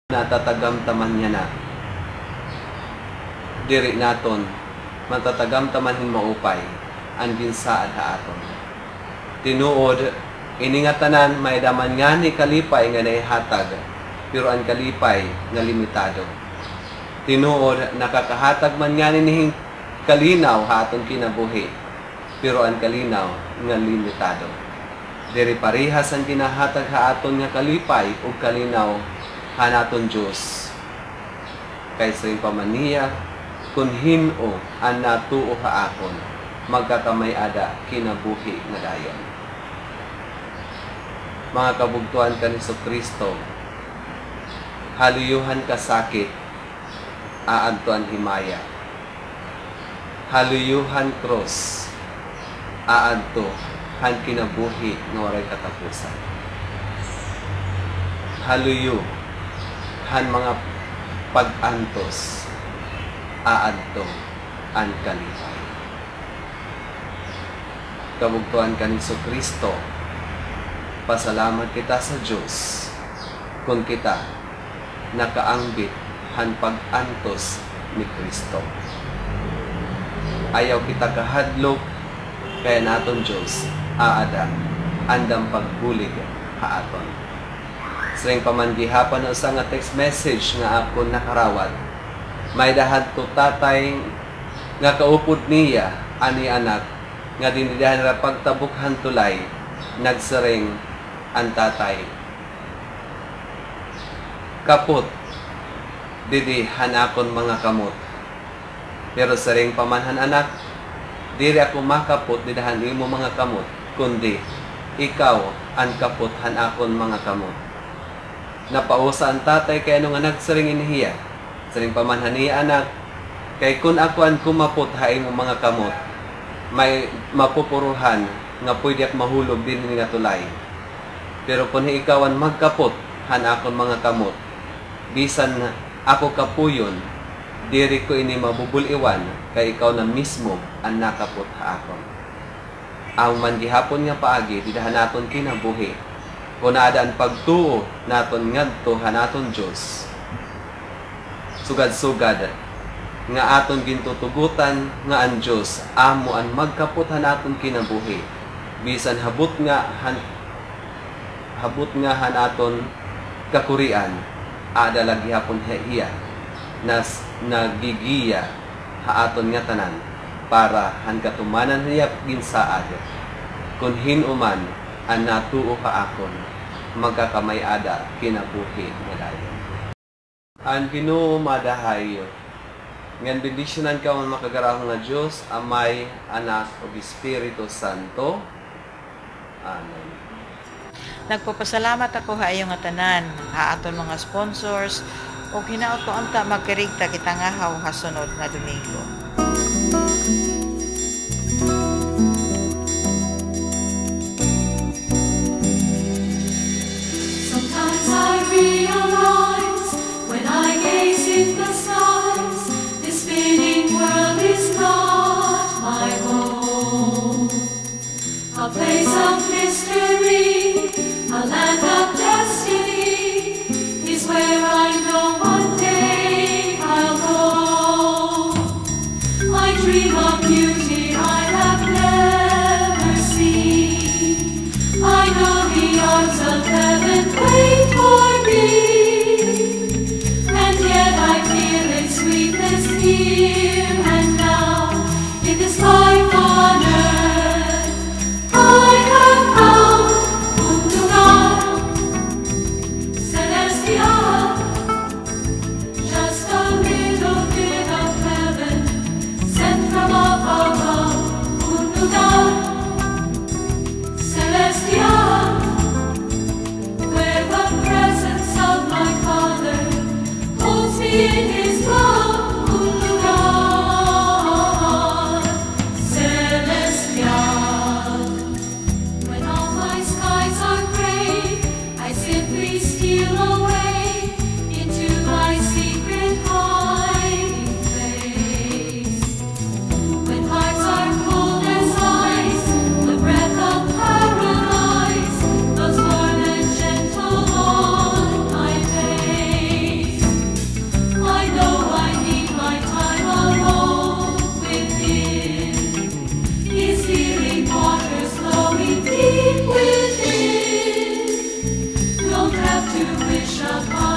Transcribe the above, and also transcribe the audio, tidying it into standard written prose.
natatagamtaman niya na. Diri naton, matatagamtaman maupay, ang ginsaad haaton. Tinuod, iningatanan may daman nga ni kalipay nga naihatag, pero ang kalipay nga limitado. Tinuod, nakakahatag man nga ni kalinaw haaton kinabuhi, pero ang kalinaw nga limitado. Diri parehas ang kinahatag haaton nga kalipay o kalinaw hanaton Diyos. Kaysa yung pamaniya, kung hino ang natuo haakon, magkakamay-ada kinabuhi nga dayon. Mga kabugtuan ka ni Kristo, haluyuhan ka sakit, aadto ang himaya. Haluyuhan cross, aadto han kinabuhi nga waray katapusan. Haluyo han mga pag-antos, aadto ang kalipay. Kabugtuan ka ni Kristo, pasalamat kita sa Diyos kung kita nakaanggit han pag-antos ni Kristo. Ayaw kita kahadlok, kaya naton Diyos aada andang pagbulig haaton. Sering pamanggihapan na usa nga text message nga ako nakarawat. May dahad to tatay nga kaupod niya ani anak nga dinidahan ra pagtabukhan tulay nagsering ang tatay. Kapot didi hanakon mga kamot. Pero sering pamanhan anak, diri ako makapot didahan imo mga kamot, kundi ikaw ang kapot hanakon mga kamot. Napausa ang tatay kaya nung anak sering inihiya. Sering pamanhan niya anak, kay kun ako ang kumapot haing mo mga kamot, may mapupuruhan nga pwede ak mahulog din nga tulay. Pero kung ikaw ang magkapot hanakon mga kamot, bisan ako kapuyon, diri ko ini mabubuliwan, kay ikaw na mismo ang nakapot haakon. Ang mangihapon nga paagi, didahan naton kinabuhi. Kung naadaan pagtuo naton ngadto hanaton Diyos, sugad-sugad nga aton gintutugutan nga ang Diyos amo ang magkapot hanaton kinabuhi, bisan habot nga hanaton kakurian ada lagi hapon hiya nas nagigiya haaton nga tanan para han katumanan niya ginsaad kun hinuman ang natuo kaakon, magkakamay-ada kinabuhi nga dayon. Ang Ginoo madahayo, ngan bendisyonan ka ang makagarahong nga Diyos, Amay, Anak, ug Espiritu Santo. Amen. Nagpapasalamat ako haayong nga tanan, haaton mga sponsors, o hinauto anta magkarigta kita nga hasunod nga Domingo. A place of mystery, a land of destiny, is where I know one day I'll go. I dream of beauty I have never seen. I know the arms of heaven wait for me, and yet I feel its sweetness here and now in this life on earth. I have found mundo God, celestial, just a little bit of heaven sent from up above. Mundo God, celestial, where the presence of my Father holds me in His love. Mundo God, celestial. When all my skies are gray, I simply steal away into my secret hiding place. When hearts are cold as ice, the breath of paradise blows warm and gentle on my face. wish upon